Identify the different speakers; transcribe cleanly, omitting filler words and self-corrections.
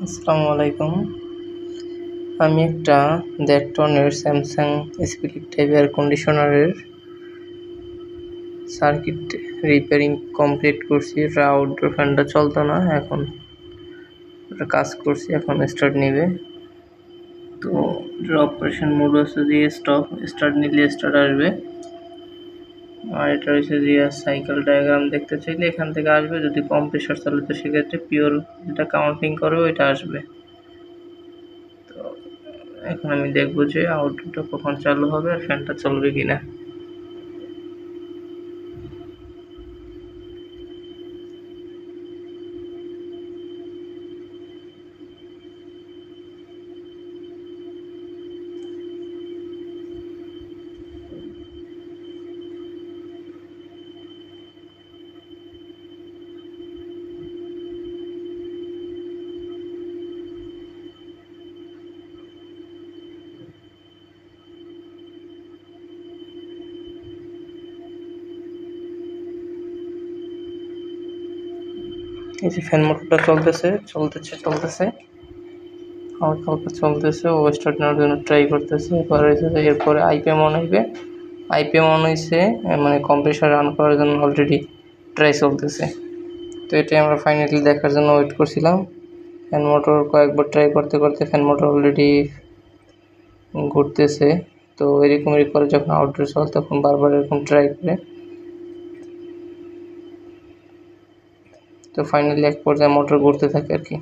Speaker 1: আসসালামু আলাইকুম। আমি একটা ১.৫ টনের স্যামসাং স্পিরিট টাইপ এয়ার কন্ডিশনারের সার্কিট রিপেয়ারিং কমপ্লিট করছি। এটা আউটডোর ফ্যানটা চলতো না, এখন এটা কাজ করছি, এখন স্টার্ট নেবে। তো এটার অপারেশন মোড হচ্ছে দিয়ে স্টার্ট নিলে স্টার্ট আসবে। আর এটা হচ্ছে দিয়ে সাইকেল ডায়াগ্রাম দেখতে চাইলে এখান থেকে আসবে। যদি কম্প্রেসার চালে তো সেক্ষেত্রে পিওর যেটা কাউন্টিং করবে ওইটা আসবে। তো এখন আমি দেখবো যে আউটডোরটা কখন চালু হবে আর ফ্যানটা চলবে কিনা। এই যে ফ্যান মোটরটা চলতেছে হালকা হালকা চলতেছে। ও স্টার্ট নেওয়ার জন্য ট্রাই করতেছে। এরপরে আইপিএম অন হইবে। আইপিএম অন হয়েছে, মানে কম্প্রেসার রান করার জন্য অলরেডি ট্রাই চলতেছে। তো এটাই আমরা ফাইনালি দেখার জন্য ওয়েট করছিলাম। ফ্যান মোটর কয়েকবার ট্রাই করতে করতে ফ্যান মোটর অলরেডি ঘুরতেছে। তো এরকমই করে যখন আউটডোর চল তখন বারবার এরকম ট্রাই করে। তো ফাইনালি এক পর্যায়ে মোটর ঘুরতে থাকে আর কি।